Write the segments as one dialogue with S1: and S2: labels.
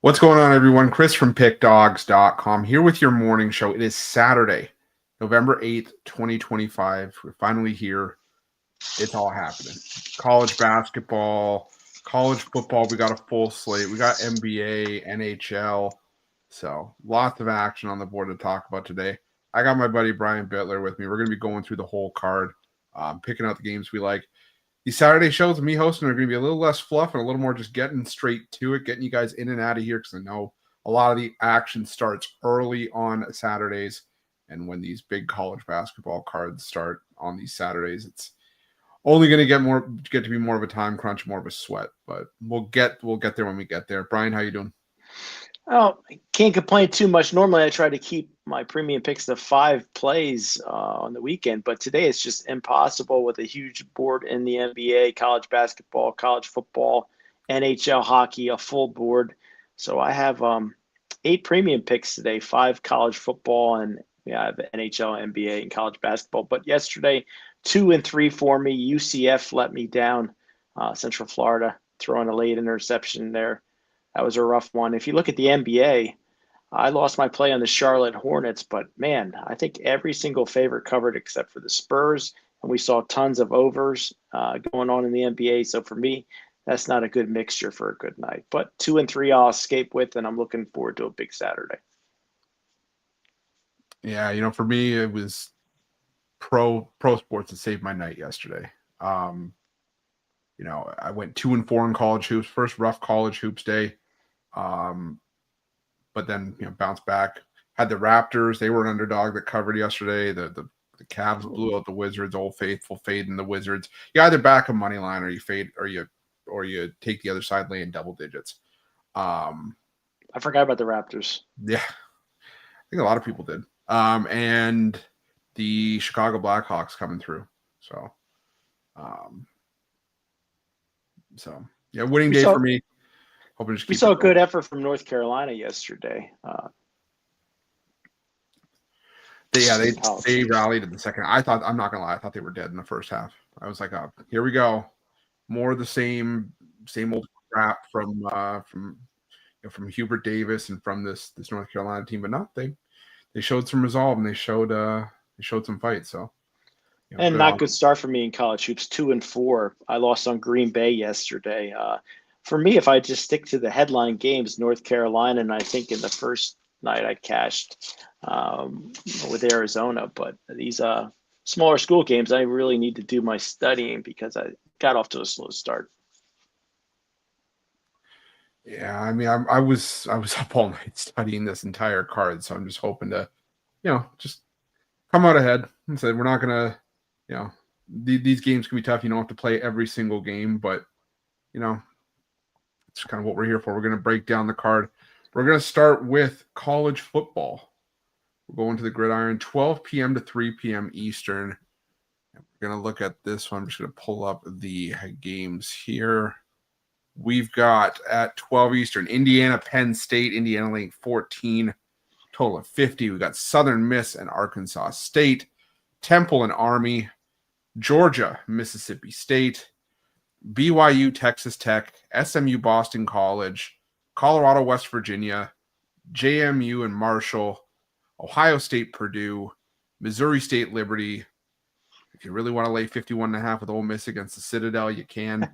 S1: What's going on, everyone? Chris from PickDawgz.com here with your morning show. It is Saturday, November 8th, 2025. We're finally here. It's all happening. College basketball, college football. We got a full slate. We got NBA, NHL. So lots of action on the board to talk about today. I got my buddy Brian Bittler with me. We're going to be going through the whole card, picking out the games we like. These Saturday shows with me hosting are going to be a little less fluff and a little more just getting straight to it, getting you guys in and out of here because I know a lot of the action starts early on Saturdays. And when these big college basketball cards start on these Saturdays, it's only going to get to be more of a time crunch, more of a sweat. But we'll get there when we get there. Brian, how you doing?
S2: Oh, I can't complain too much. Normally, I try to keep my premium picks to 5 plays on the weekend, but today it's just impossible with a huge board in the NBA, college basketball, college football, NHL hockey, a full board. So I have 8 premium picks today, 5 college football, and I have NHL, NBA, and college basketball. But yesterday, 2 and 3 for me. UCF let me down. Central Florida throwing a late interception there. That was a rough one. If you look at the NBA, I lost my play on the Charlotte Hornets, but man, I think every single favorite covered except for the Spurs, and we saw tons of overs going on in the NBA. So for me, that's not a good mixture for a good night. But 2 and 3 I'll escape with, and I'm looking forward to a big Saturday.
S1: Yeah, for me, it was pro sports that saved my night yesterday. I went 2 and 4 in college hoops, first rough college hoops day. But then bounced back. Had the Raptors; they were an underdog that covered yesterday. The Cavs blew out the Wizards. Old Faithful fading the Wizards. You either back a money line or you fade, or you take the other side laying double digits.
S2: I forgot about the Raptors.
S1: Yeah, I think a lot of people did. And the Chicago Blackhawks coming through. So yeah, winning day for me.
S2: We saw a good effort from North Carolina yesterday.
S1: They rallied in the second. I'm not gonna lie, I thought they were dead in the first half. I was like, oh, here we go, more of the same old crap from Hubert Davis and from this North Carolina team. But no, they showed some resolve and they showed some fight. So.
S2: And not good start for me in college hoops. 2 and 4. I lost on Green Bay yesterday. For me, if I just stick to the headline games, North Carolina, and I think in the first night I cashed with Arizona. But these smaller school games, I really need to do my studying because I got off to a slow start.
S1: Yeah, I mean, I was up all night studying this entire card, so I'm just hoping to, just come out ahead and say we're not gonna. These games can be tough. You don't have to play every single game, but it's kind of what we're here for. We're going to break down the card. We're going to start with college football. We're going to the gridiron, 12 p.m. to 3 p.m. Eastern. We're going to look at this one. I'm just going to pull up the games here. We've got at 12 Eastern, Indiana, Penn State, Indiana laying 14, total of 50. We've got Southern Miss and Arkansas State, Temple and Army, Georgia, Mississippi State, BYU, Texas Tech, SMU, Boston College, Colorado, West Virginia, JMU and Marshall, Ohio State, Purdue, Missouri State, Liberty. If you really want to lay 51.5 with Ole Miss against the Citadel, you can.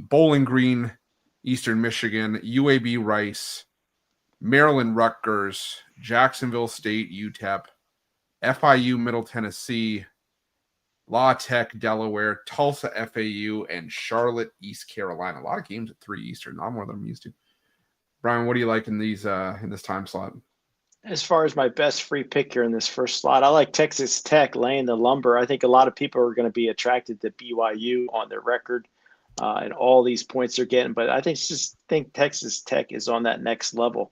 S1: Bowling Green, Eastern Michigan, UAB, Rice, Maryland, Rutgers, Jacksonville State, UTEP, FIU, Middle Tennessee, La Tech, Delaware, Tulsa, FAU, and Charlotte, East Carolina. A lot of games at 3 Eastern, not more than I'm used to. Brian, what do you like in these in this time slot?
S2: As far as my best free pick here in this first slot, I like Texas Tech laying the lumber. I think a lot of people are going to be attracted to BYU on their record and all these points they're getting. But I think Texas Tech is on that next level.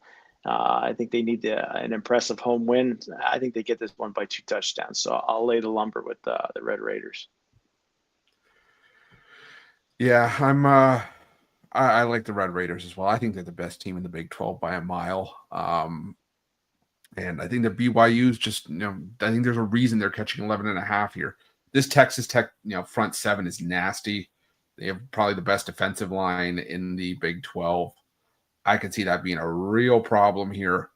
S2: I think they need an impressive home win. I think they get this one by 2 touchdowns. So I'll lay the lumber with the Red Raiders.
S1: Yeah, I like the Red Raiders as well. I think they're the best team in the Big 12 by a mile. And I think the BYU's just, I think there's a reason they're catching 11.5 here. This Texas Tech, front 7 is nasty. They have probably the best defensive line in the Big 12. I could see that being a real problem here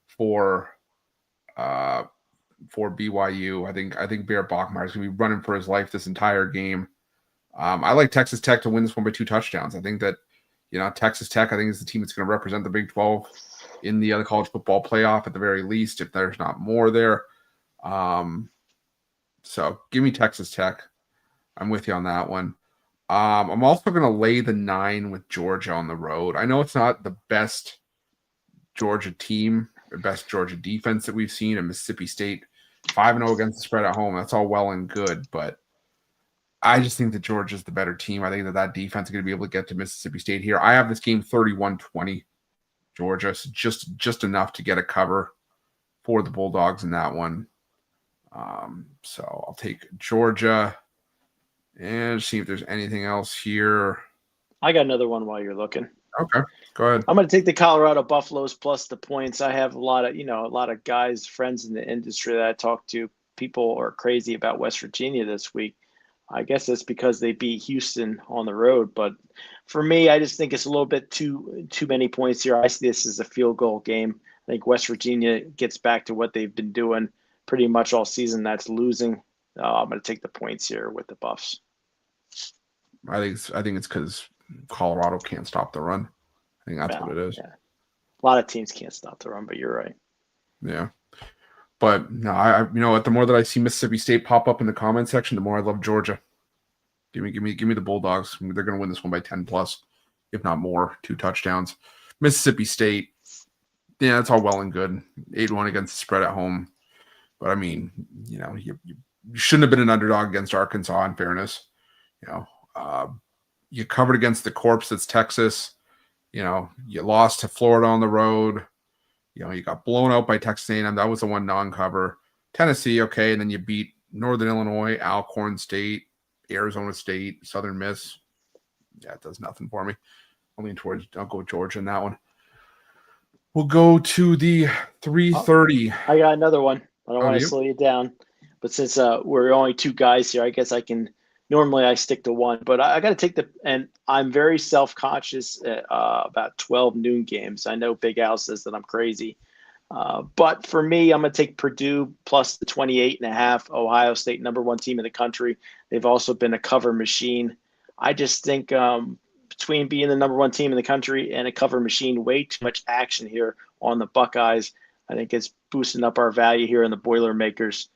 S1: for BYU. I think Bear Bachmeier is going to be running for his life this entire game. I like Texas Tech to win this one by 2 touchdowns. I think that, Texas Tech, I think, is the team that's going to represent the Big 12 in the other college football playoff at the very least, if there's not more there. So give me Texas Tech. I'm with you on that one. I'm also going to lay the 9 with Georgia on the road. I know it's not the best Georgia team, or best Georgia defense that we've seen in Mississippi State. 5-0 against the spread at home. That's all well and good, but I just think that Georgia's the better team. I think that defense is going to be able to get to Mississippi State here. I have this game 31-20 Georgia, so just enough to get a cover for the Bulldogs in that one. So I'll take Georgia and see if there's anything else here.
S2: I got another one while you're looking.
S1: Okay, go ahead.
S2: I'm going to take the Colorado Buffaloes plus the points. I have a lot of guys, friends in the industry that I talk to. People are crazy about West Virginia this week. I guess that's because they beat Houston on the road. But for me, I just think it's a little bit too many points here. I see this as a field goal game. I think West Virginia gets back to what they've been doing pretty much all season. That's losing. I'm going to take the points here with the Buffs.
S1: I think it's because Colorado can't stop the run. I think that's what it is.
S2: Yeah. A lot of teams can't stop the run, but you're right.
S1: Yeah. But no, the more that I see Mississippi State pop up in the comment section, the more I love Georgia. Give me the Bulldogs. They're going to win this one by 10 plus, if not more. 2 touchdowns. Mississippi State, yeah, that's all well and good. 8-1 against the spread at home. But I mean, you shouldn't have been an underdog against Arkansas. In fairness, you covered against the corpse that's Texas. You lost to Florida on the road. You got blown out by Texas A&M. That was the one non-cover. Tennessee, okay, and then you beat Northern Illinois, Alcorn State, Arizona State, Southern Miss. Yeah, it does nothing for me. I'll go with Georgia in that one. We'll go to the 3:30.
S2: I got another one. I don't want to slow you down, but since we're only 2 guys here, I guess I can. Normally, I stick to 1, but I got to take and I'm very self-conscious about 12 noon games. I know Big Al says that I'm crazy, but for me, I'm going to take Purdue plus the 28.5. Ohio State, #1 team in the country. They've also been a cover machine. I just think between being the #1 team in the country and a cover machine, way too much action here on the Buckeyes. I think it's boosting up our value here in the Boilermakers.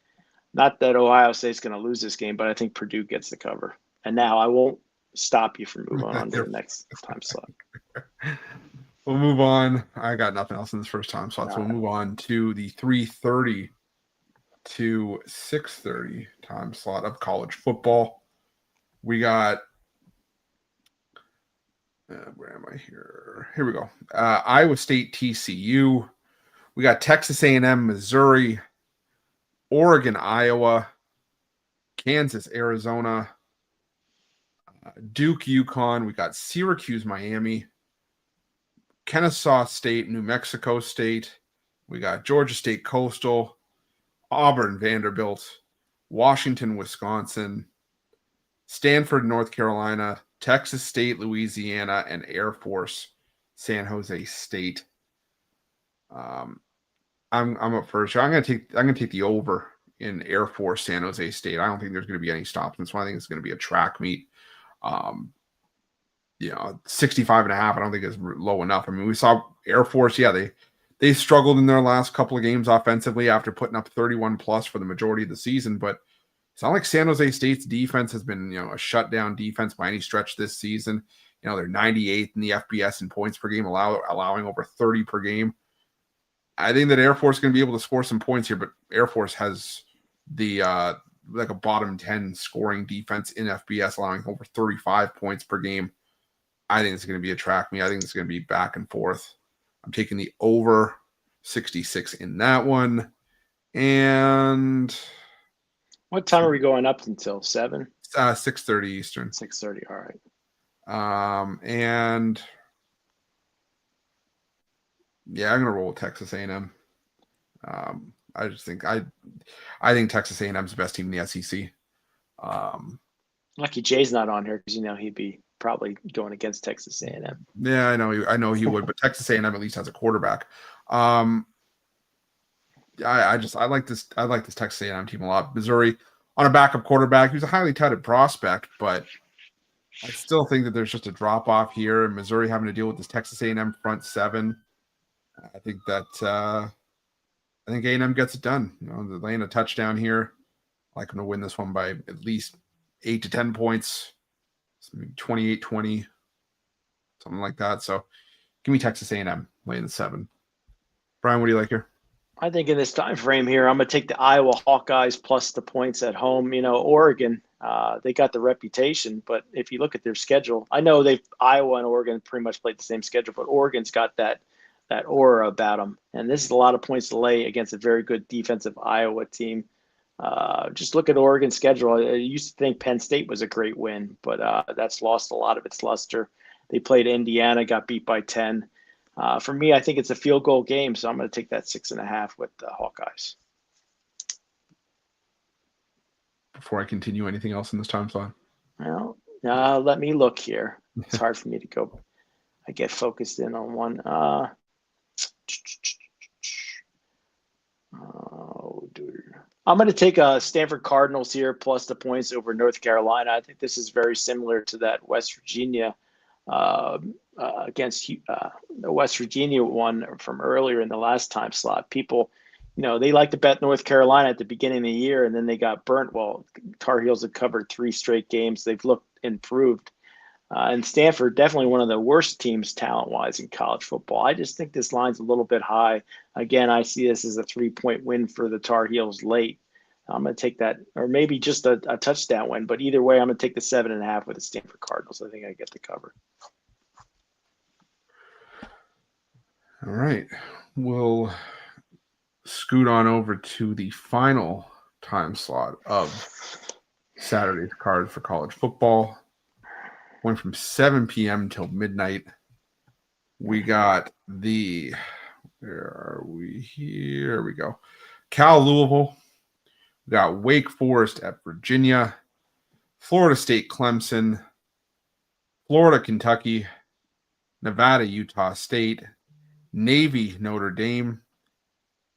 S2: Not that Ohio State's going to lose this game, but I think Purdue gets the cover. And now I won't stop you from moving on to the next time slot.
S1: We'll move on. I got nothing else in this first time slot, so we'll move on to the 3:30 to 6:30 time slot of college football. We got where am I here? Here we go. Iowa State, TCU. We got Texas A&M, Missouri. Oregon, Iowa, Kansas, Arizona, Duke, UConn. We got Syracuse, Miami, Kennesaw State, New Mexico State. We got Georgia State, Coastal, Auburn, Vanderbilt, Washington, Wisconsin, Stanford, North Carolina, Texas State, Louisiana, and Air Force, San Jose State. I'm up first. I'm gonna take the over in Air Force San Jose State. I don't think there's gonna be any stops. That's why I think it's gonna be a track meet. 65.5. I don't think is low enough. I mean, we saw Air Force. Yeah, they struggled in their last couple of games offensively after putting up 31 plus for the majority of the season. But it's not like San Jose State's defense has been a shutdown defense by any stretch this season. They're 98th in the FBS in points per game, allowing over 30 per game. I think that Air Force is going to be able to score some points here, but Air Force has the like a bottom 10 scoring defense in FBS, allowing over 35 points per game. I think it's going to be a track meet. I think it's going to be back and forth. I'm taking the over 66 in that one. And
S2: what time are we going up until? 7?
S1: 6:30 Eastern.
S2: 6:30. All right.
S1: And yeah, I'm gonna roll with Texas A&M. I just think I think Texas A&M is the best team in the SEC.
S2: Lucky Jay's not on here because he'd be probably going against Texas A&M.
S1: Yeah, I know he would, but Texas A&M at least has a quarterback. I like this Texas A&M team a lot. Missouri on a backup quarterback. He was a highly touted prospect, but I still think that there's just a drop off here. And Missouri having to deal with this Texas A&M front seven. I think A&M gets it done. They're laying a touchdown here. I like them to win this one by at least 8 to 10 points, 28-20, something like that. So give me Texas A&M laying the 7. Brian, what do you like here?
S2: I think in this time frame here, I'm going to take the Iowa Hawkeyes plus the points at home. Oregon, they got the reputation, but if you look at their schedule, I know Iowa and Oregon pretty much played the same schedule, but Oregon's got that aura about them. And this is a lot of points to lay against a very good defensive Iowa team. Just look at Oregon's schedule. I used to think Penn State was a great win, but that's lost a lot of its luster. They played Indiana, got beat by 10. For me, I think it's a field goal game, so I'm going to take that 6.5 with the Hawkeyes.
S1: Before I continue, anything else in this time slot?
S2: Well, let me look here. It's hard for me to go. I get focused in on one. I'm going to take Stanford Cardinals here plus the points over North Carolina. I think this is very similar to that West Virginia against the West Virginia one from earlier in the last time slot. People, they like to bet North Carolina at the beginning of the year, and then they got burnt. Well, Tar Heels have covered 3 straight games. They've looked improved. And Stanford, definitely one of the worst teams talent-wise in college football. I just think this line's a little bit high. Again, I see this as a 3-point win for the Tar Heels late. I'm going to take that, or maybe just a touchdown win. But either way, I'm going to take the 7.5 with the Stanford Cardinals. I think I get the cover.
S1: All right. We'll scoot on over to the final time slot of Saturday's card for college football. Going from 7 p.m. till midnight. We got where are we? Here we go. Cal Louisville. We got Wake Forest at Virginia. Florida State Clemson. Florida Kentucky. Nevada Utah State. Navy Notre Dame.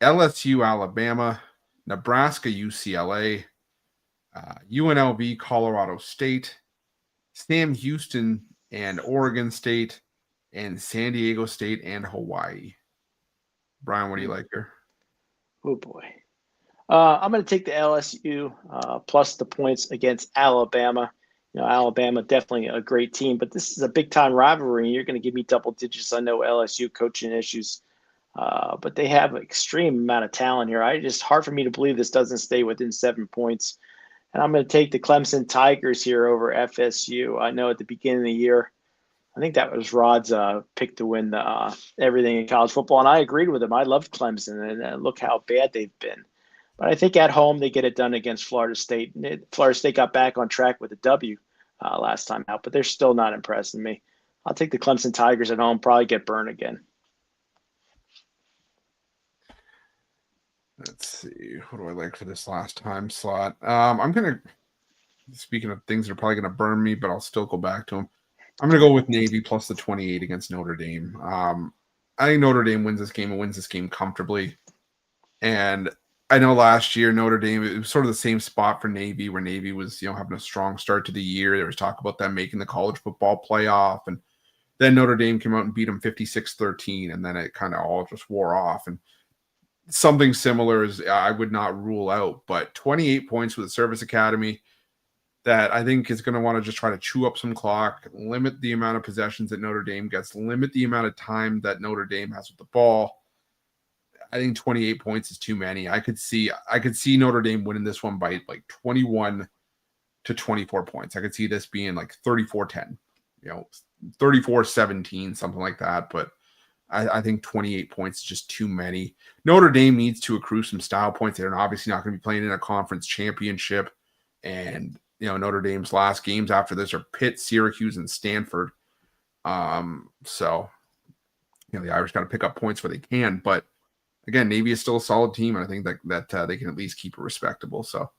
S1: LSU Alabama. Nebraska UCLA. UNLV Colorado State. Sam Houston and Oregon State, and San Diego State and Hawaii. Brian, what do you like here?
S2: Oh, boy. I'm going to take the LSU plus the points against Alabama. Alabama, definitely a great team, but this is a big-time rivalry. You're going to give me double digits. I know LSU coaching issues, but they have an extreme amount of talent here. It's hard for me to believe this doesn't stay within 7 points. And I'm going to take the Clemson Tigers here over FSU. I know at the beginning of the year, I think that was Rod's pick to win everything in college football. And I agreed with him. I loved Clemson, and look how bad they've been. But I think at home they get it done against Florida State. Florida State got back on track with a W last time out, but they're still not impressing me. I'll take the Clemson Tigers at home, probably get burned again.
S1: Let's see. What do I like for this last time slot? Speaking of things that are probably going to burn me, but I'll still go back to them. I'm going to go with Navy plus the 28 against Notre Dame. I think Notre Dame wins this game and wins this game comfortably. And I know last year Notre Dame, it was sort of the same spot for Navy, where Navy was, having a strong start to the year. There was talk about them making the college football playoff. And then Notre Dame came out and beat them 56-13. And then it kind of all just wore off. And something similar is I would not rule out, but 28 points with the Service Academy that I think is going to want to just try to chew up some clock, limit the amount of possessions that Notre Dame gets, limit the amount of time that Notre Dame has with the ball. I think 28 points is too many. I could see Notre Dame winning this one by like 21 to 24 points. I could see this being like 34-10, 34-17, something like that. But I think 28 points is just too many. Notre Dame needs to accrue some style points. They're obviously not going to be playing in a conference championship. And, Notre Dame's last games after this are Pitt, Syracuse, and Stanford. So, the Irish got to pick up points where they can. But, again, Navy is still a solid team, and I think that they can at least keep it respectable. So,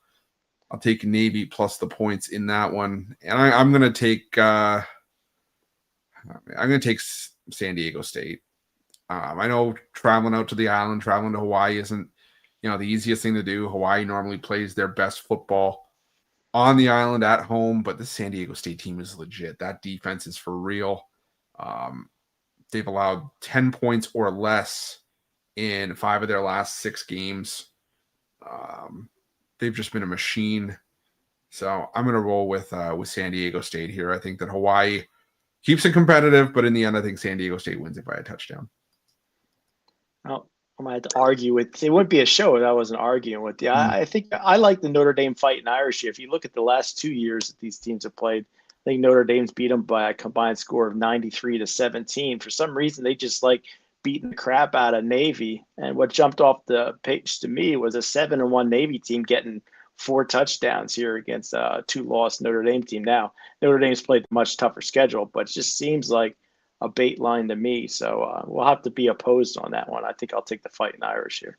S1: I'll take Navy plus the points in that one. And I'm going to take I'm going to take San Diego State. I know traveling out to the island, traveling to Hawaii isn't, the easiest thing to do. Hawaii normally plays their best football on the island at home, but the San Diego State team is legit. That defense is for real. They've allowed 10 points or less in 5 of their last 6 games. They've just been a machine. So I'm going to roll with San Diego State here. I think that Hawaii keeps it competitive, but in the end, I think San Diego State wins it by a touchdown.
S2: Well, I might have to argue with. It wouldn't be a show if I wasn't arguing with you. I think I like the Notre Dame Fighting Irish. If you look at the last 2 years that these teams have played, I think Notre Dame's beat them by a combined score of 93-17. For some reason, they just like beating the crap out of Navy. And what jumped off the page to me was a 7-1 Navy team getting 4 touchdowns here against a 2-loss Notre Dame team. Now, Notre Dame's played a much tougher schedule, but it just seems like a bait line to me. So we'll have to be opposed on that one. I think I'll take the Fighting Irish here.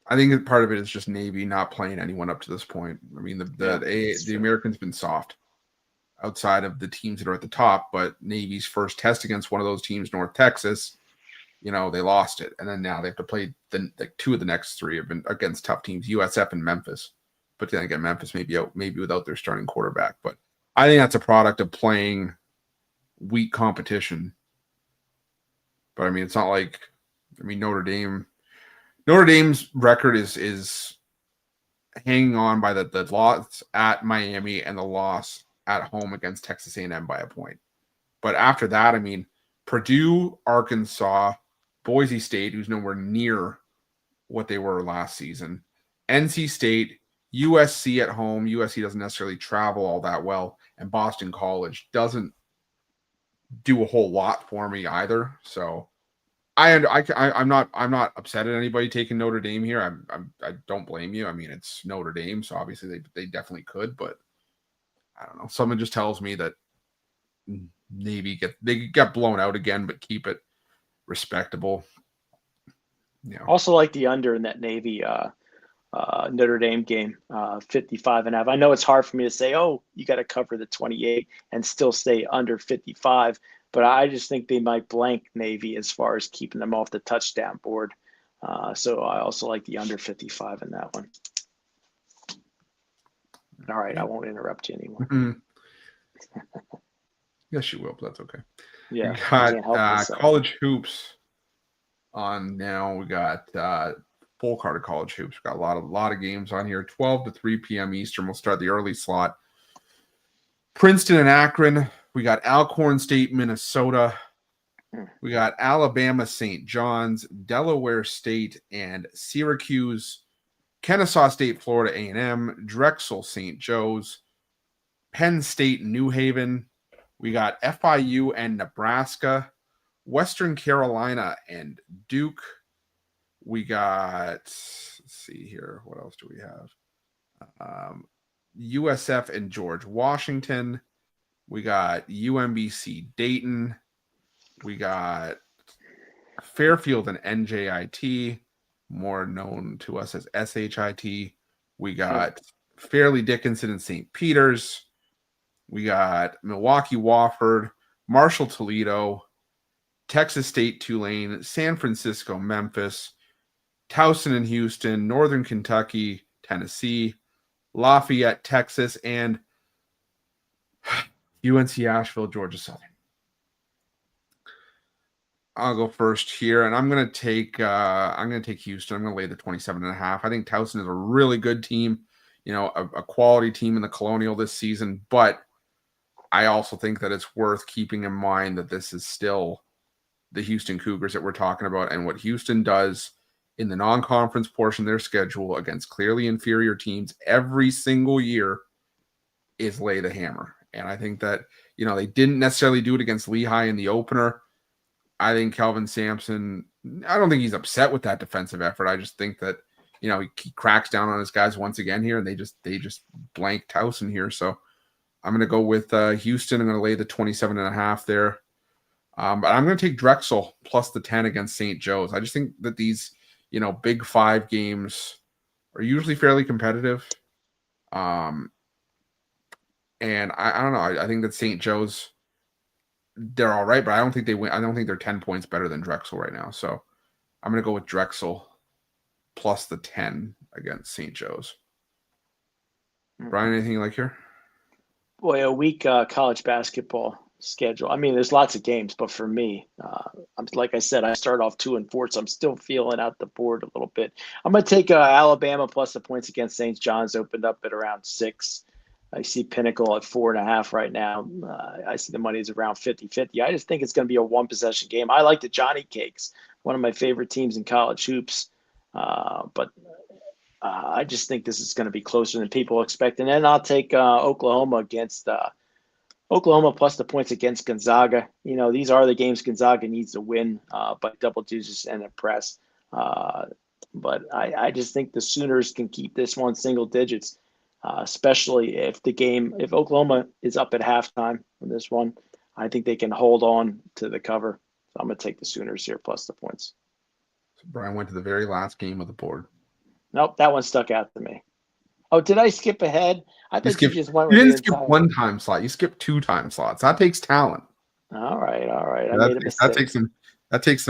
S1: I think part of it is just Navy not playing anyone up to this point. I mean, the Americans been soft outside of the teams that are at the top, but Navy's first test against one of those teams, North Texas, they lost it. And then now they have to play the 2 of the next 3 have been against tough teams, USF and Memphis. But then again, Memphis may be out, maybe without their starting quarterback. But I think that's a product of playing weak competition. But I mean, it's not like, Notre Dame's record is hanging on by the loss at Miami and the loss at home against Texas A&M by a point. But after that, Purdue, Arkansas, Boise State, who's nowhere near what they were last season, NC State, USC at home. USC doesn't necessarily travel all that well, and Boston College doesn't do a whole lot for me either. So I'm not upset at anybody taking Notre Dame here. I don't blame you. It's Notre Dame, so obviously they definitely could, but I don't know. Someone just tells me that Navy got blown out again, but keep it respectable.
S2: Also like the under in that Navy Notre Dame game, 55.5. I know it's hard for me to say, oh, you got to cover the 28 and still stay under 55, but I just think they might blank Navy as far as keeping them off the touchdown board. So I also like the under 55 in that one. All right, I won't interrupt you anymore.
S1: Mm-hmm. Yes, you will, but that's okay.
S2: Yeah,
S1: we got college hoops on now. We got full card of college hoops. We've got a lot of games on here. 12 to 3 p.m. Eastern. We'll start the early slot. Princeton and Akron. We got Alcorn State, Minnesota. We got Alabama, St. John's, Delaware State, and Syracuse. Kennesaw State, Florida A&M, Drexel, St. Joe's, Penn State, New Haven. We got FIU and Nebraska, Western Carolina and Duke. We got, let's see here, what else do we have? USF and George Washington. We got UMBC Dayton. We got Fairfield and NJIT, more known to us as SHIT. We got Fairleigh Dickinson and St. Peter's. We got Milwaukee Wofford, Marshall Toledo, Texas State Tulane, San Francisco Memphis, Towson and Houston, Northern Kentucky, Tennessee, Lafayette, Texas, and UNC Asheville, Georgia Southern. I'll go first here, and I'm going to take Houston. I'm going to lay the 27.5. I think Towson is a really good team, a quality team in the Colonial this season, but I also think that it's worth keeping in mind that this is still the Houston Cougars that we're talking about, and what Houston does in the non-conference portion of their schedule against clearly inferior teams every single year is lay the hammer. And I think that, they didn't necessarily do it against Lehigh in the opener. I think Kelvin Sampson, I don't think he's upset with that defensive effort. I just think that, he cracks down on his guys once again here, and they just blank Towson here. So I'm going to go with Houston. I'm going to lay the 27.5 there. But I'm going to take Drexel plus the 10 against St. Joe's. I just think that these, Big 5 games are usually fairly competitive. And I don't know. I think that St. Joe's they're all right, but I don't think they win. I don't think they're 10 points better than Drexel right now. So I'm going to go with Drexel plus the 10 against St. Joe's. Brian, anything you like here?
S2: Boy, a weak college basketball schedule. I mean, there's lots of games, but for me, I'm like I said, I start off 2-4, so I'm still feeling out the board a little bit. I'm going to take Alabama plus the points against St. John's, opened up at around 6. I see Pinnacle at 4.5 right now. I see the money is around 50-50. I just think it's going to be a one-possession game. I like the Johnny Cakes, one of my favorite teams in college hoops, but I just think this is going to be closer than people expect. And then I'll take Oklahoma against Oklahoma plus the points against Gonzaga. You know, these are the games Gonzaga needs to win by double digits and impress. But I just think the Sooners can keep this one single digits, especially if Oklahoma is up at halftime in this one. I think they can hold on to the cover. So I'm going to take the Sooners here plus the points.
S1: So Brian went to the very last game of the board.
S2: Nope, that one stuck out to me. Oh, did I skip ahead? I thought you just went with
S1: You didn't
S2: the
S1: skip
S2: entire...
S1: one time slot. You skipped 2 time slots. That takes talent.
S2: All right. I made a mistake.
S1: That takes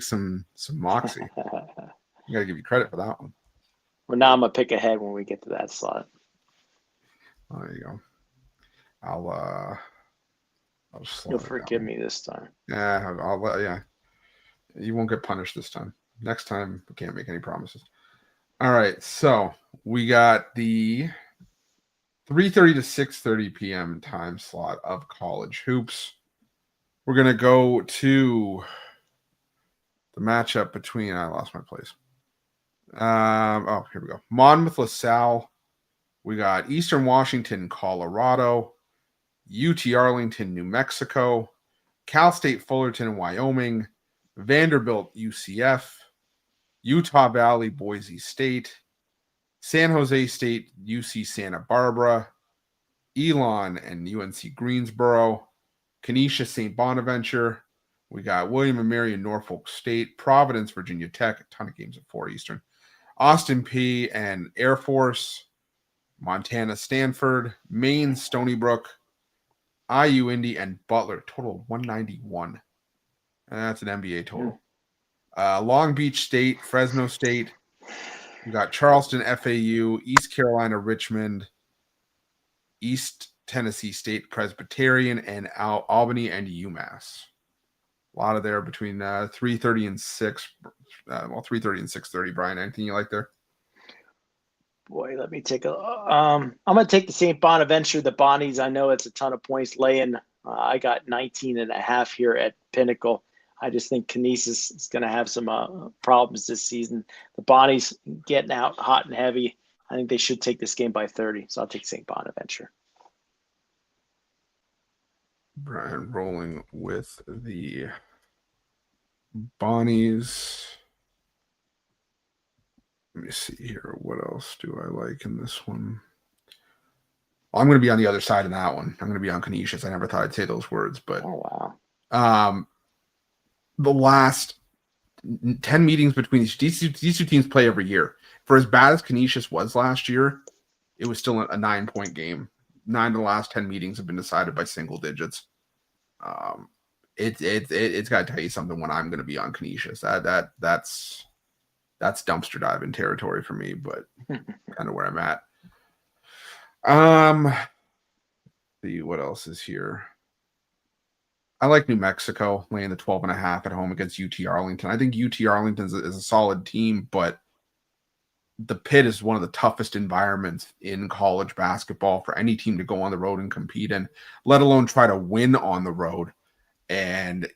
S1: some moxie. You gotta give you credit for that one.
S2: Well, now I'm gonna pick ahead when we get to that slot.
S1: Oh, there you go. I'll
S2: You'll forgive me this time.
S1: Yeah, you won't get punished this time. Next time, we can't make any promises. All right, so we got the 3:30 to 6:30 p.m. time slot of college hoops. We're gonna go to the matchup between. I lost my place. Here we go. Monmouth, LaSalle. We got Eastern Washington, Colorado. UT-Arlington, New Mexico. Cal State, Fullerton, Wyoming. Vanderbilt, UCF. Utah Valley, Boise State. San Jose State, UC Santa Barbara. Elon and UNC Greensboro. Canisius, St. Bonaventure. We got William & Mary and Norfolk State. Providence, Virginia Tech. A ton of games at 4 Eastern. Austin P and Air Force. Montana, Stanford. Maine, Stony Brook. IU, Indy, and Butler. Total of 191. And that's an NBA total. Long Beach State, Fresno State. We got Charleston, FAU, East Carolina, Richmond, East Tennessee State Presbyterian, and Albany and UMass. A lot of there between 3:30 and 6. 3:30 and 6:30. Brian, anything you like there?
S2: Boy, let me take I'm going to take the St. Bonaventure, the Bonnies. I know it's a ton of points laying. I got 19.5 here at Pinnacle. I just think Canisius is going to have some problems this season. The Bonnies getting out hot and heavy. I think they should take this game by 30. So I'll take St. Bonaventure.
S1: Brian rolling with the Bonnies. Let me see here. What else do I like in this one? Well, I'm going to be on the other side of that one. I'm going to be on Canisius. I never thought I'd say those words, but
S2: oh wow.
S1: The last 10 meetings between these two teams play every year. For as bad as Canisius was last year, it was still a 9-point game. 9 of the last 10 meetings have been decided by single digits. It's got to tell you something when I'm going to be on Canisius. That's dumpster diving territory for me, but kind of where I'm at. See what else is here. I like New Mexico laying the 12.5 at home against UT-Arlington. I think UT-Arlington is a solid team, but the Pit is one of the toughest environments in college basketball for any team to go on the road and compete in, let alone try to win on the road. And,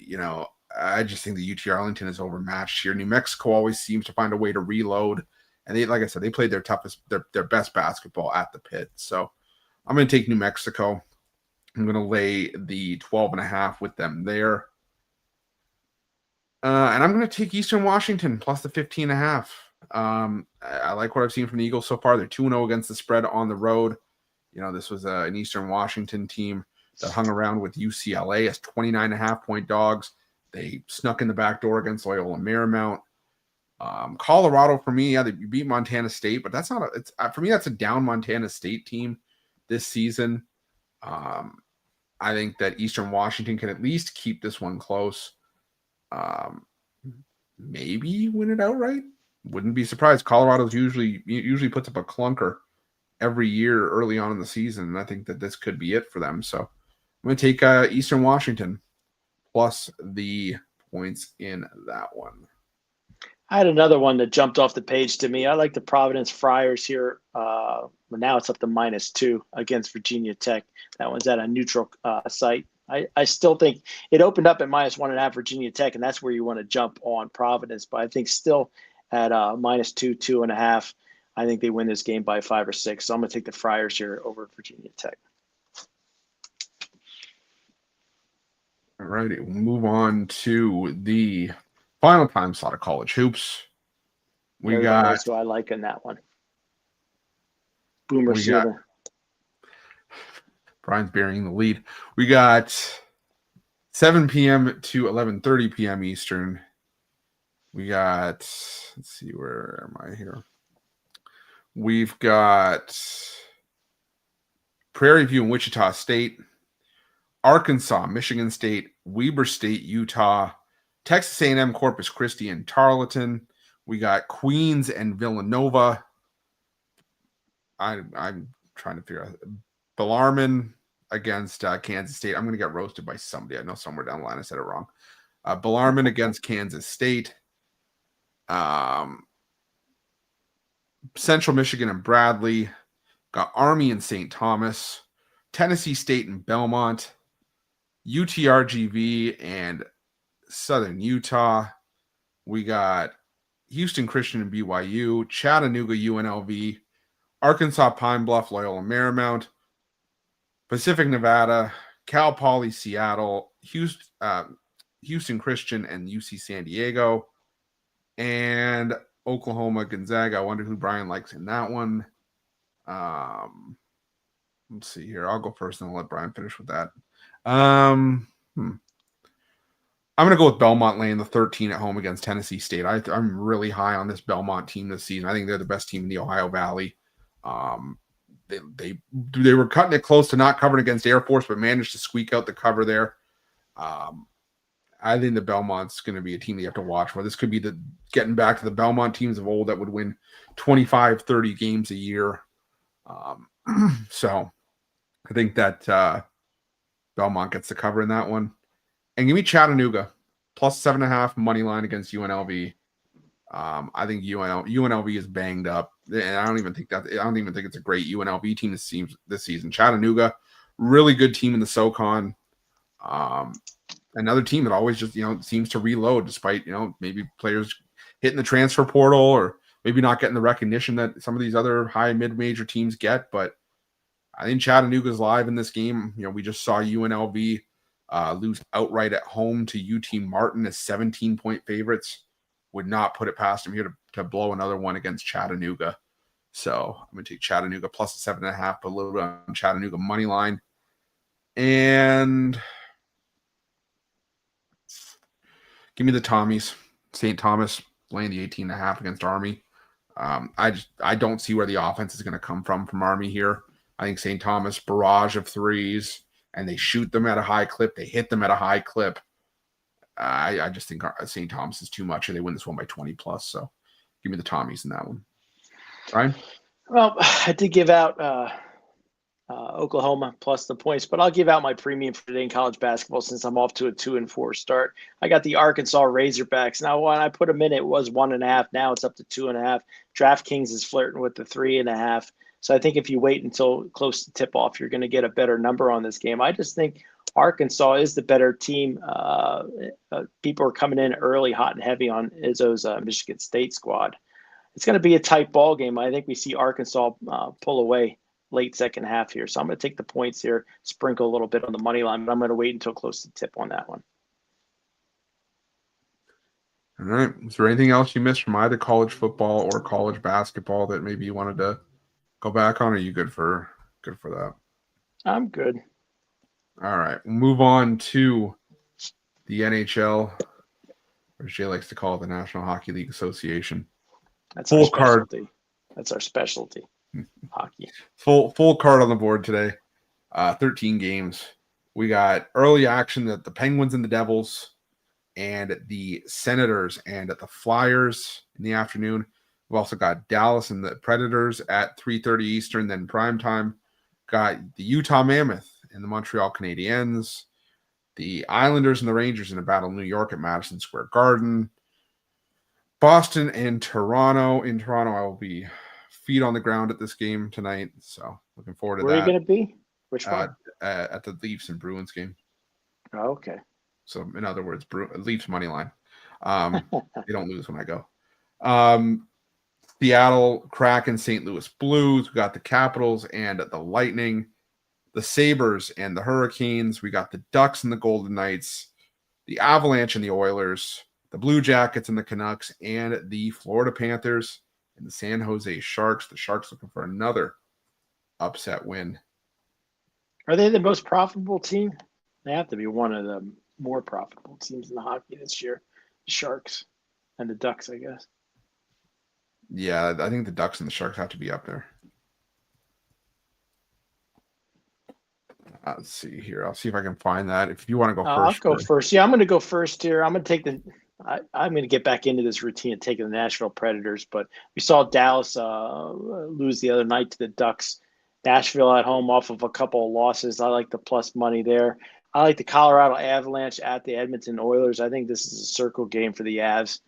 S1: I just think the UT-Arlington is overmatched here. New Mexico always seems to find a way to reload. And they, like I said, they played their best basketball at the Pit. So I'm going to take New Mexico. I'm going to lay the 12.5 with them there. And I'm going to take Eastern Washington plus the 15.5. I like what I've seen from the Eagles so far. They're 2-0 against the spread on the road. This was an Eastern Washington team that hung around with UCLA as 29.5-point dogs. They snuck in the back door against Loyola Marymount. Colorado, for me, they beat Montana State, but that's not for me, that's a down Montana State team this season. I think that Eastern Washington can at least keep this one close. Maybe win it outright. Wouldn't be surprised. Colorado's usually puts up a clunker every year early on in the season, and I think that this could be it for them. So I'm going to take Eastern Washington plus the points in that one.
S2: I had another one that jumped off the page to me. I like the Providence Friars here. But now it's up to -2 against Virginia Tech. That one's at a neutral site. I still think it opened up at -1.5 Virginia Tech, and that's where you want to jump on Providence. But I think still at -2, 2.5, I think they win this game by 5 or 6. So I'm going to take the Friars here over Virginia Tech.
S1: All righty, we'll move on to the final time slot of college hoops. We got
S2: who I like in that one. Boomer Sooner.
S1: Brian's burying the lead. We got 7 p.m. to 11:30 p.m. Eastern. We got, let's see, where am I here? We've got Prairie View and Wichita State, Arkansas, Michigan State, Weber State, Utah, Texas A&M, Corpus Christi, and Tarleton. We got Queens and Villanova. I'm trying to figure out Bellarmine against Kansas State. I'm going to get roasted by somebody. I know somewhere down the line I said it wrong. Bellarmine against Kansas State. Central Michigan and Bradley. Got Army and St. Thomas. Tennessee State and Belmont. UT-RGV and Southern Utah. We got Houston Christian and BYU. Chattanooga, UNLV. Arkansas, Pine Bluff, Loyola Marymount. Pacific Nevada, Cal Poly, Seattle, Houston Christian, and UC San Diego, and Oklahoma, Gonzaga. I wonder who Brian likes in that one. Let's see here. I'll go first and I'll let Brian finish with that. I'm going to go with Belmont laying the 13 at home against Tennessee State. I'm really high on this Belmont team this season. I think they're the best team in the Ohio Valley. They were cutting it close to not covering against Air Force, but managed to squeak out the cover there. I think the Belmont's going to be a team that you have to watch for. This could be the getting back to the Belmont teams of old that would win 25, 30 games a year. So I think that Belmont gets the cover in that one. And give me Chattanooga plus 7.5 money line against UNLV. I think UNLV is banged up, and I don't even think it's a great UNLV team this season. Chattanooga, really good team in the SoCon. Another team that always just seems to reload despite maybe players hitting the transfer portal or maybe not getting the recognition that some of these other high mid-major teams get. But I think Chattanooga's live in this game. We just saw UNLV lose outright at home to UT Martin as 17-point favorites. Would not put it past them here to blow another one against Chattanooga. So I'm going to take Chattanooga plus 7.5, but a little bit on Chattanooga money line. And give me the Tommies. St. Thomas laying the 18.5 against Army. I don't see where the offense is going to come from Army here. I think St. Thomas barrage of threes, and they shoot them at a high clip. They hit them at a high clip. I just think St. Thomas is too much, and they win this one by 20 plus. So give me the Tommies in that one. Ryan?
S2: Well, I did give out Oklahoma plus the points, but I'll give out my premium for today in college basketball since I'm off to a 2-4 start. I got the Arkansas Razorbacks. Now, when I put them in, it was 1.5. Now it's up to 2.5. DraftKings is flirting with the 3.5. So I think if you wait until close to tip-off, you're going to get a better number on this game. I just think Arkansas is the better team. People are coming in early, hot and heavy on Izzo's Michigan State squad. It's going to be a tight ball game. I think we see Arkansas pull away late second half here. So I'm going to take the points here, sprinkle a little bit on the money line, but I'm going to wait until close to tip on that one.
S1: All right. Is there anything else you missed from either college football or college basketball that maybe you wanted to go back on? Or are you good for that?
S2: I'm good.
S1: All right. We'll move on to the NHL, or Jay likes to call it the National Hockey League Association.
S2: That's our specialty. That's our specialty. Hockey.
S1: Full card on the board today. 13 games. We got early action at the Penguins and the Devils and the Senators and at the Flyers in the afternoon. We've also got Dallas and the Predators at 3:30 Eastern. Then primetime, got the Utah Mammoth and the Montreal Canadiens, the Islanders and the Rangers in a battle in New York at Madison Square Garden, Boston and Toronto. In Toronto, I will be feet on the ground at this game tonight, so looking forward to
S2: Where
S1: that.
S2: are you going to be? Which one?
S1: At the Leafs and Bruins game.
S2: Oh, okay.
S1: So, in other words, Leafs money line. They don't lose when I go. Seattle Kraken, St. Louis Blues. We got the Capitals and the Lightning, the Sabres and the Hurricanes. We got the Ducks and the Golden Knights, the Avalanche and the Oilers, the Blue Jackets and the Canucks, and the Florida Panthers and the San Jose Sharks. The Sharks looking for another upset win.
S2: Are they the most profitable team? They have to be one of the more profitable teams in the hockey this year. The Sharks and the Ducks, I guess.
S1: Yeah, I think the Ducks and the Sharks have to be up there. Let's see here. I'll see if I can find that. If you want to go first.
S2: I'll go first. Yeah, I'm going to go first here. I'm going to take I'm going to get back into this routine of taking the Nashville Predators, but we saw Dallas lose the other night to the Ducks. Nashville at home off of a couple of losses. I like the plus money there. I like the Colorado Avalanche at the Edmonton Oilers. I think this is a circle game for the Avs.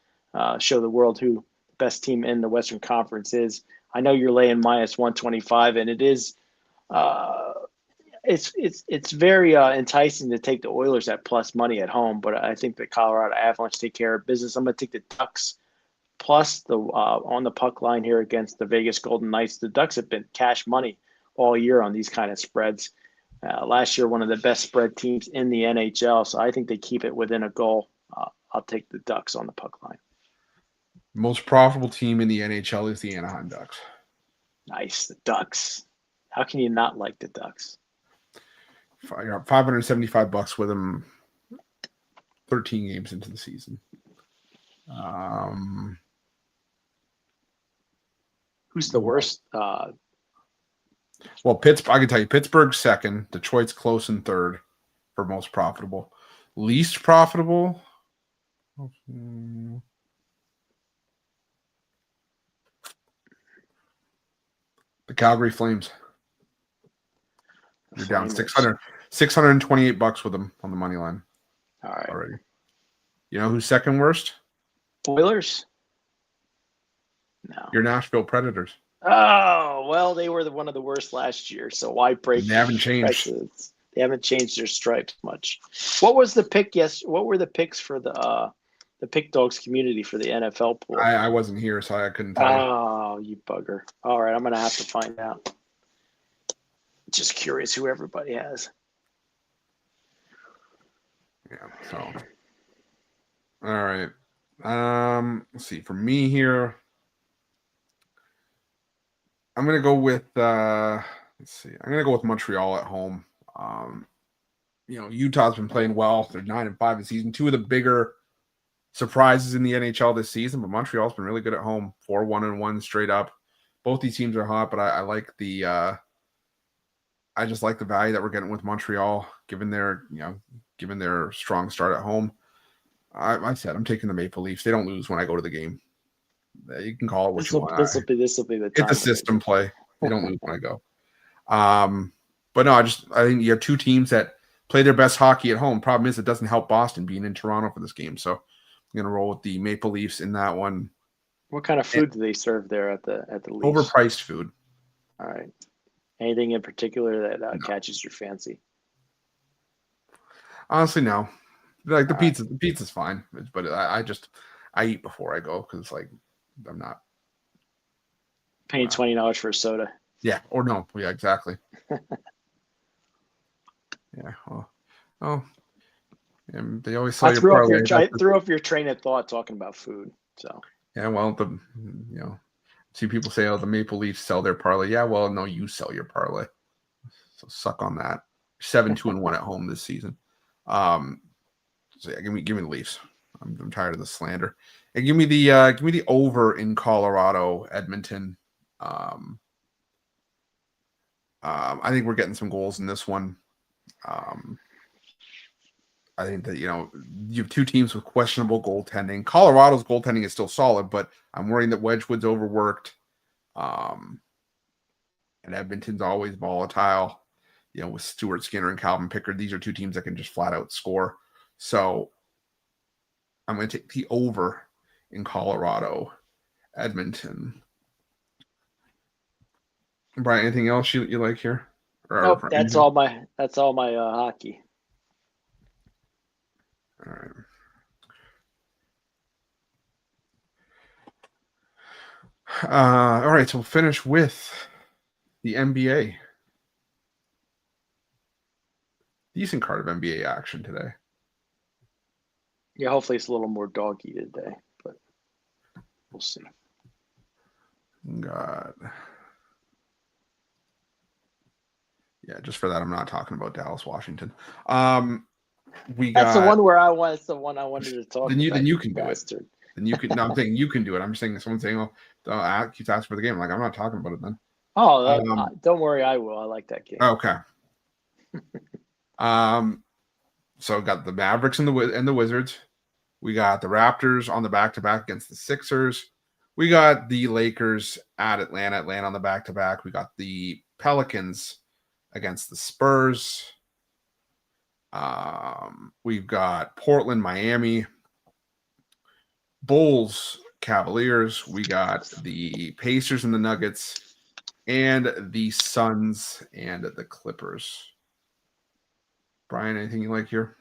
S2: Show the world who the best team in the Western Conference is. I know you're laying minus 125, and it is it's very enticing to take the Oilers at plus money at home, but I think the Colorado Avalanche take care of business. I'm going to take the Ducks plus the on the puck line here against the Vegas Golden Knights. The Ducks have been cash money all year on these kind of spreads. Last year, one of the best spread teams in the NHL, so I think they keep it within a goal. I'll take the Ducks on the puck line.
S1: Most profitable team in the NHL is the Anaheim Ducks.
S2: Nice, the Ducks. How can you not like the Ducks?
S1: I got $575 with them 13 games into the season.
S2: Who's the worst?
S1: Well, Pittsburgh, I can tell you, Pittsburgh's second. Detroit's close in third for most profitable. Least profitable? The Calgary Flames. You're down $628 with them on the money line.
S2: All right.
S1: Already. You know who's second worst?
S2: Oilers? No.
S1: Your Nashville Predators.
S2: Oh, well, they were one of the worst last year, so why break?
S1: They haven't changed.
S2: Prices? They haven't changed their stripes much. What was the pick? Yes, what were the picks for the PickDawgz community for the NFL pool?
S1: I wasn't here, so I couldn't tell you.
S2: Oh, you bugger! All right, I'm gonna have to find out. Just curious who everybody has.
S1: Yeah. So. All right. Let's see. For me here. I'm gonna go with let's see. I'm gonna go with Montreal at home. Utah's been playing well. They're 9-5 this season. Two of the bigger surprises in the NHL this season, but Montreal's been really good at home. 4-1-1 straight up. Both these teams are hot, but I like the I just like the value that we're getting with Montreal, given their strong start at home. I said I'm taking the Maple Leafs. They don't lose when I go to the game. You can call it what you want. This will be the time. It's a system play. They don't lose when I go. But no, I think you have two teams that play their best hockey at home. Problem is, it doesn't help Boston being in Toronto for this game. So I'm gonna roll with the Maple Leafs in that one.
S2: What kind of food do they serve there at the Leafs?
S1: Overpriced food.
S2: All right. Anything in particular that catches your fancy?
S1: Honestly, no. Like the pizza, the pizza's fine, but I eat before I go because like I'm not
S2: paying $20 for a soda.
S1: Yeah, or no, yeah, exactly. Yeah, well, and they always sell your parlay.
S2: I threw off your train of thought talking about food. So
S1: yeah, well, see people say, "Oh, the Maple Leafs sell their parlay." Yeah, well, no, you sell your parlay. So suck on that. 7-2-1 at home this season. So yeah, give me the Leafs. I'm tired of the slander. And give me the over in Colorado, Edmonton. I think we're getting some goals in this one. I think that, you have two teams with questionable goaltending. Colorado's goaltending is still solid, but I'm worrying that Wedgwood's overworked. And Edmonton's always volatile, with Stuart Skinner and Calvin Pickard. These are two teams that can just flat out score. So I'm going to take the over in Colorado, Edmonton. Brian, anything else you like here?
S2: Nope, that's all my hockey.
S1: All right. All right, so we'll finish with the NBA. Decent card of NBA action today.
S2: Yeah, hopefully it's a little more doggy today, but we'll see.
S1: God. Yeah, just for that, I'm not talking about Dallas, Washington.
S2: That's the one where I want. It's the one I wanted to talk about.
S1: Then you can do it. Then you can. No, I'm saying you can do it. I'm saying someone's saying, "Oh, keeps asking for the game." I'm like, I'm not talking about it then.
S2: Oh, don't worry, I will. I like that game.
S1: Okay. So got the Mavericks and the Wizards. We got the Raptors on the back-to-back against the Sixers. We got the Lakers at Atlanta. Atlanta on the back-to-back. We got the Pelicans against the Spurs. We've got Portland, Miami, Bulls, Cavaliers. We got the Pacers and the Nuggets, and the Suns and the Clippers. Brian, anything you like here?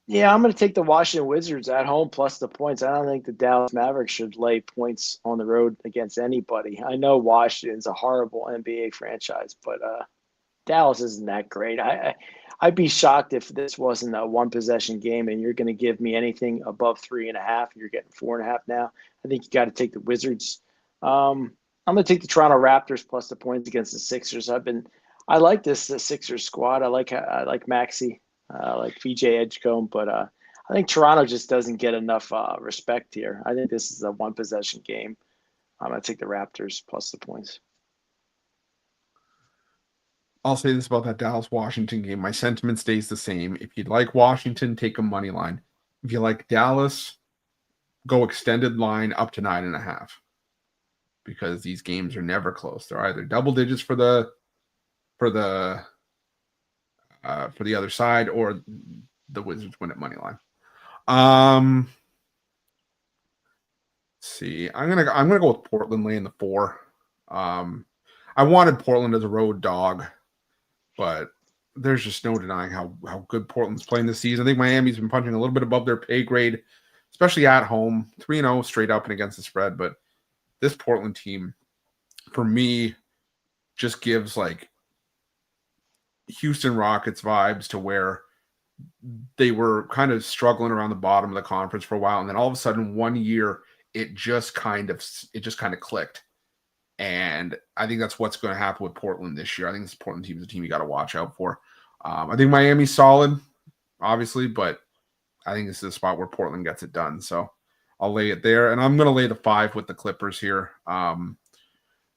S2: Yeah, I'm going to take the Washington Wizards at home plus the points. I don't think the Dallas Mavericks should lay points on the road against anybody. I know Washington's a horrible NBA franchise, but Dallas isn't that great. I'd be shocked if this wasn't a one-possession game and you're going to give me anything above 3.5. You're getting 4.5 now. I think you got to take the Wizards. I'm going to take the Toronto Raptors plus the points against the Sixers. I like the Sixers squad. I like Maxey. Like VJ Edgecombe, but I think Toronto just doesn't get enough respect here. I think this is a one-possession game. I'm going to take the Raptors plus the points.
S1: I'll say this about that Dallas-Washington game. My sentiment stays the same. If you'd like Washington, take a money line. If you like Dallas, go extended line up to 9.5. Because these games are never close. They're either double digits for the other side, or the Wizards win at money line. Let's see. I'm gonna go with Portland laying the 4. I wanted Portland as a road dog, but there's just no denying how good Portland's playing this season. I think Miami's been punching a little bit above their pay grade, especially at home. 3-0 straight up and against the spread, but this Portland team, for me, just gives like Houston Rockets vibes, to where they were kind of struggling around the bottom of the conference for a while, and then all of a sudden one year it just kind of clicked. And I think that's what's going to happen with Portland this year. I think this Portland team is a team you got to watch out for. I think Miami's solid, obviously, but I think this is a spot where Portland gets it done. So I'll lay it there, and I'm going to lay the 5 with the Clippers here.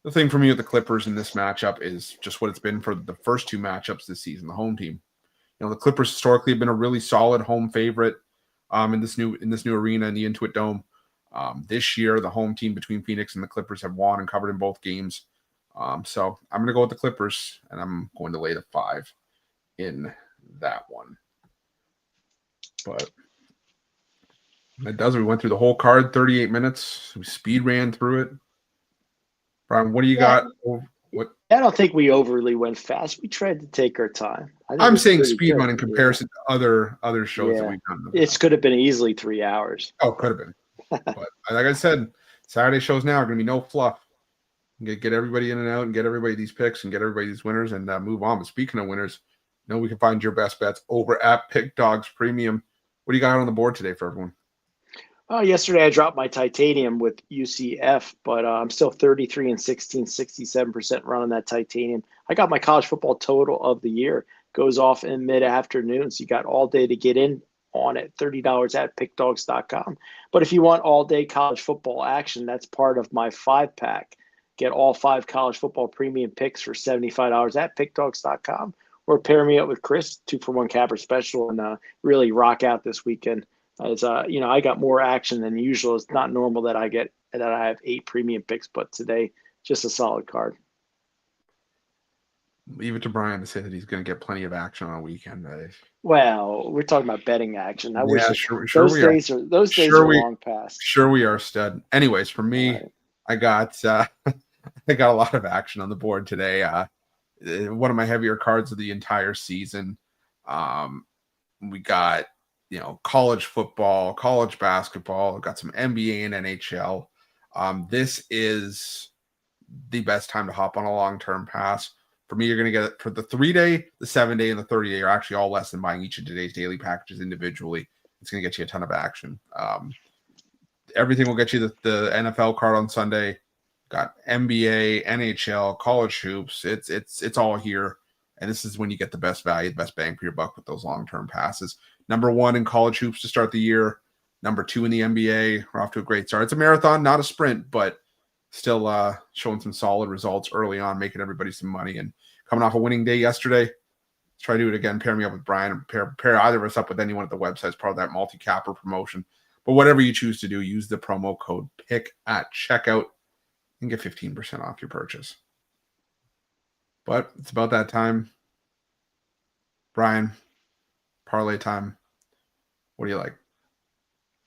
S1: The thing for me with the Clippers in this matchup is just what it's been for the first 2 matchups this season, the home team. The Clippers historically have been a really solid home favorite in this new arena, in the Intuit Dome. This year, the home team between Phoenix and the Clippers have won and covered in both games. So I'm going to go with the Clippers, and I'm going to lay the 5 in that one. But that does it. We went through the whole card, 38 minutes. We speed ran through it. Brian, what do you got? What?
S2: I don't think we overly went fast. We tried to take our time.
S1: I'm saying speed run in comparison to other shows that we've done.
S2: It could have been easily 3 hours.
S1: Oh, could have been. But like I said, Saturday shows now are going to be no fluff. Get everybody in and out and get everybody these picks and get everybody these winners and move on. But speaking of winners, we can find your best bets over at PickDawgz Premium. What do you got on the board today for everyone?
S2: Yesterday I dropped my titanium with UCF, but I'm still 33 and 16, 67% running that titanium. I got my college football total of the year. Goes off in mid-afternoon, so you got all day to get in on it. $30 at PickDawgz.com. But if you want all-day college football action, that's part of my 5-pack. Get all 5 college football premium picks for $75 at PickDawgz.com. or pair me up with Chris, 2-for-1 capper special, and really rock out this weekend. As I got more action than usual. It's not normal that I have 8 premium picks, but today just a solid card.
S1: Leave it to Brian to say that he's going to get plenty of action on a weekend.
S2: Well, we're talking about betting action. I wish
S1: sure
S2: those
S1: we
S2: days are long past.
S1: Sure we are, stud. Anyways, for me, right. I got a lot of action on the board today. One of my heavier cards of the entire season. We got college football, college basketball. Got some NBA and NHL. This is the best time to hop on a long-term pass. For me, you're going to get it for the 3-day, the 7-day, and the 30-day are actually all less than buying each of today's daily packages individually. It's going to get you a ton of action. Everything will get you the NFL card on Sunday. Got NBA, NHL, college hoops. It's all here. And this is when you get the best value, the best bang for your buck with those long-term passes. Number 1 in college hoops to start the year. Number 2 in the NBA. We're off to a great start. It's a marathon, not a sprint, but still showing some solid results early on, making everybody some money. And coming off a winning day yesterday, let's try to do it again. Pair me up with Brian, or pair either of us up with anyone at the website as part of that multi-capper promotion. But whatever you choose to do, use the promo code PICK at checkout and get 15% off your purchase. But it's about that time. Brian, parlay time. What do you like?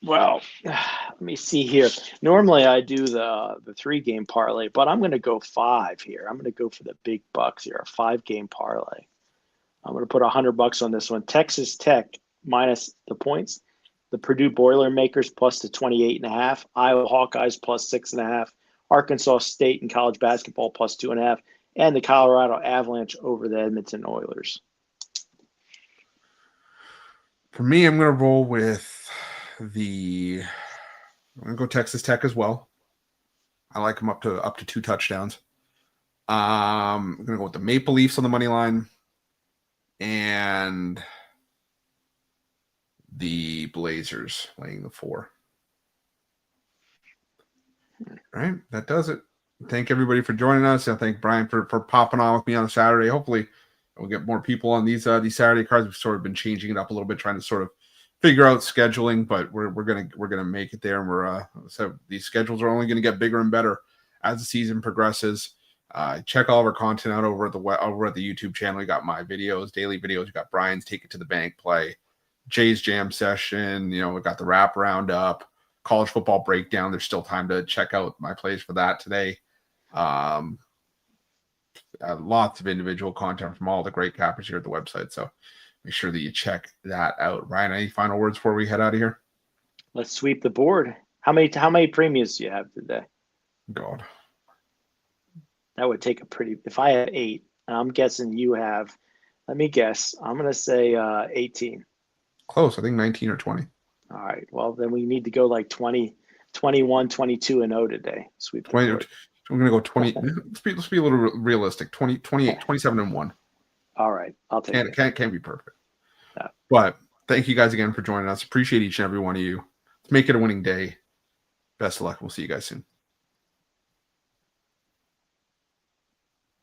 S2: Well, let me see here. Normally I do the 3-game parlay, but I'm going to go 5 here. I'm going to go for the big bucks here, a 5-game parlay. I'm going to put $100 on this one. Texas Tech minus the points. The Purdue Boilermakers plus the 28.5. Iowa Hawkeyes plus 6.5. Arkansas State in college basketball plus 2.5. And the Colorado Avalanche over the Edmonton Oilers.
S1: For me, I'm going to roll with I'm going to go Texas Tech as well. I like them up to 2 touchdowns. I'm going to go with the Maple Leafs on the money line and the Blazers laying the 4. All right, that does it. Thank everybody for joining us. I thank Brian for popping on with me on a Saturday. Hopefully we'll get more people on these Saturday cards. We've sort of been changing it up a little bit, trying to sort of figure out scheduling, but we're gonna make it there. And so these schedules are only gonna get bigger and better as the season progresses. Check all of our content out over at the YouTube channel. We got my videos, daily videos. We got Brian's Take It to the Bank play, Jay's Jam session. We got the wrap roundup, college football breakdown. There's still time to check out my plays for that today. Lots of individual content from all the great cappers here at the website. So make sure that you check that out. Ryan, any final words before we head out of here?
S2: Let's sweep the board. How many premiums do you have today?
S1: God.
S2: That would take if I had 8, and I'm guessing you have, let me guess, I'm going to say 18.
S1: Close. I think 19 or 20.
S2: All right. Well, then we need to go like 20, 21, 22 and 0 today. Sweep the board.
S1: We're going to go 20. Let's be a little realistic. 20, 28, 27 and 1.
S2: All right. I'll take it.
S1: Can't be perfect.
S2: No.
S1: But thank you guys again for joining us. Appreciate each and every one of you. Let's make it a winning day. Best of luck. We'll see you guys soon.